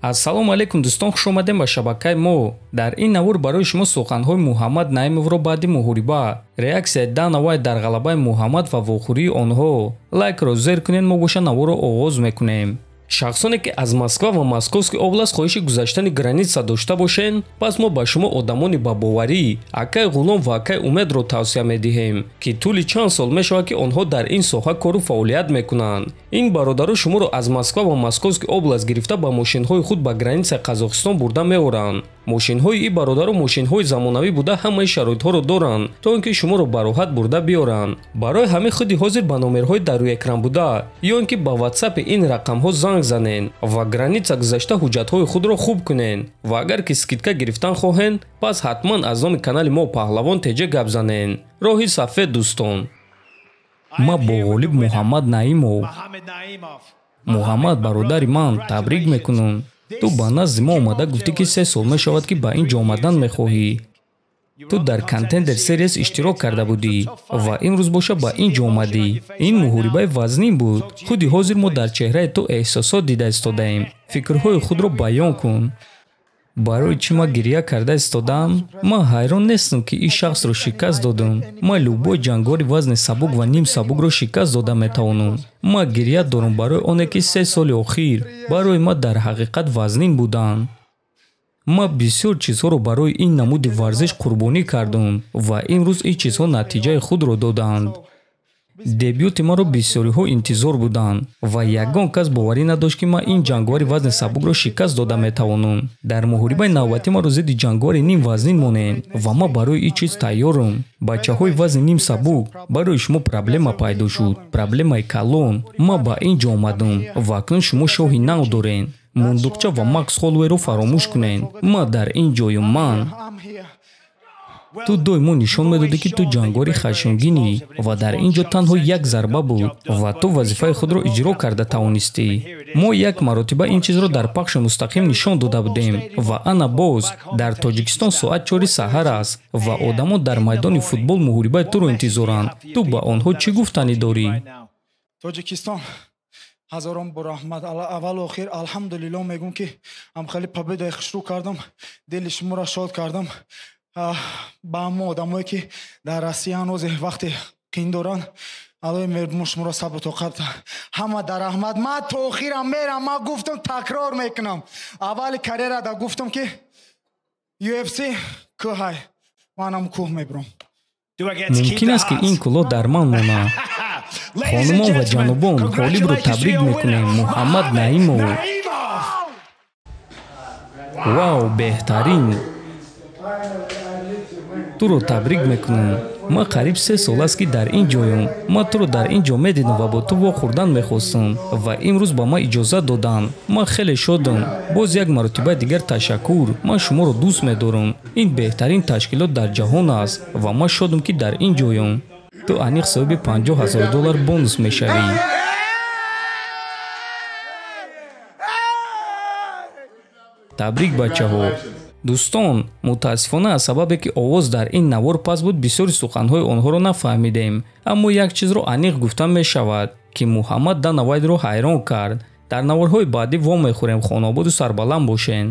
ассалому алайкум дӯстон, хуш омадем ба шабакаи мо. Дар ин навор барои шумо суханҳои Муҳаммад Наимовро баъди муҳориба, реаксияи Дана Вайт дар ғалабаи Муҳаммад ва вохӯрии онҳо, лайкро зер кунед. мо боша наворро оғоз мекунем. шахсоне ки аз Москва ва Московский област хоҳиши гузаштани граница дошта бошен, пас мо ба шумо одамони бабоварӣ, акай Ғулом ва акай Умедро тавсия медиҳем, ки тӯли чанд сол мешавад ки онҳо дар ин соҳа кору фаъолият мекунанд. ин бародаро шуморо аз Москва ва Московский област гирифта ба мошинҳои худ ба границаи Қазоқистон бурда меоранд. мошинҳои ин бародаро мошинҳои замонавӣ буда ҳамаи шароитҳоро доранд, то ин ки шуморо ба роҳат бурда биёранд. барои ҳамин худи ҳозир ба номерҳои дар рӯи экран буда ё ин ки ба WhatsApp ин рақамҳо занг занен ва граница гузашта ҳуҷҷатҳои худро хуб кунен. ва агар ки скидка гирифтан хоҳен, пас ҳатман аз номи канали мо Паҳлавон теҷа гап занен. роҳи сафед дӯстон. ма бо ғолиб Муҳаммад Наимов. муҳаммад бародари ман, табрик мекунам. ту ба назди мо омада гуфтӣ ки 3 сол мешавад ки ба ин ҷо омадан мехоҳӣ. ту дар Contender Series иштирок карда будӣ ва имрӯз боша ба ин ҷо омадӣ. ин муҳорибаи вазнин буд. худи ҳозир мо дар чеҳраи ту эҳсосот дида истодаем. фикрҳои худро баён кун. барои чӣ ма гирья карда истодам? ман ҳайрон нестам ки ин шахсро шикаст додам. ман любой ҷангори вазни сабук ва ним сабукро шикаст дода метавонам. ман гирья дорам барои оне ки 3 соли охир барои ма дар ҳақиқат вазнин буданд. ма бисёр чизҳоро барои ин намуди варзиш қурбонӣ кардам ва имрӯз ин чизҳо натиҷаи худро доданд. дебюти маро бисёриҳо интизор буданд ва ягон кас боварӣ надошт ки ман ин ҷангори вазни сабукро шикаст дода метавонам. дар муҳорибаи навбатӣ маро зидди ҷангори ним вазнин монем ва ман барои ин чиз тайёрам. бачаҳои вазни ним сабук, барои шумо проблема пайдо шуд, проблемаи калон. ман ба ин ҷо омадам ва акнун шумо шоҳи нав дорен. Мундукча ва Макс Холлоуэйро фаромӯш кунен. ман дар ин ҷоюм. ман ту доимо нишон медодӣ ки ту ҷангори хашмгинӣ ва дар ин ҷо танҳо як зарба буд ва ту вазифаи худро иҷро карда тавонистӣ. мо як маротиба ин чизро дар пахши мустақим нишон дода будем ва ана боз дар Тоҷикистон соат 4 саҳар аст ва одамон дар майдони футбол муҳорибаи туро интизоранд. ту ба онҳо чӣ гуфтанӣ дорӣ? Тоҷикистон ҳазорон бор раҳмат. аввалу охир алҳамдулиллоҳ мегӯм ки ҳамхали победаи хушрӯ кардам, дили шуморо шод кардам. ба ҳама одамое ки дар Россия ҳанӯз вақте қин доранд, аллои меҳрубон шуморо сабру тоқат ҳама дар раҳмат. ман то охирам мерам. ман гуфтам, такрор мекунам. аввали карьерада гуфтам ки UFC кӯҳай, манам кӯҳ мебурам. мумкин аст ки ин кӯлоҳ дар ман монад. хонумон ва ҷанобон, ғолибро табрик мекунем. Муҳаммад Наимов. вау, беҳтарин. туро табрик мекунам. ман қариб 3 сол аст ки дар ин ҷоям. ман туро дар ин ҷо медидам ва бо ту вохӯрдан мехостам ва имрӯз ба ман иҷозат доданд. ман хеле шодам. боз як маротибаи дигар ташаккур. ман шуморо дӯст медорам. ин беҳтарин ташкилот дар ҷаҳон аст ва ман шодам ки дар ин ҷоям. ту аниқ соҳиби $50,000 бонус мешавӣ. табрик бачаҳо. дӯстон, мутаассифона аз сабабе ки овоз дар ин навор паст буд, бисёри суханҳои онҳоро нафаҳмидем. аммо як чизро аниқ гуфта мешавад ки Муҳаммад Дана Вайтро ҳайрон кард. дар наворҳои баъдӣ вомехӯрем. хонободу сарбаланд бошен.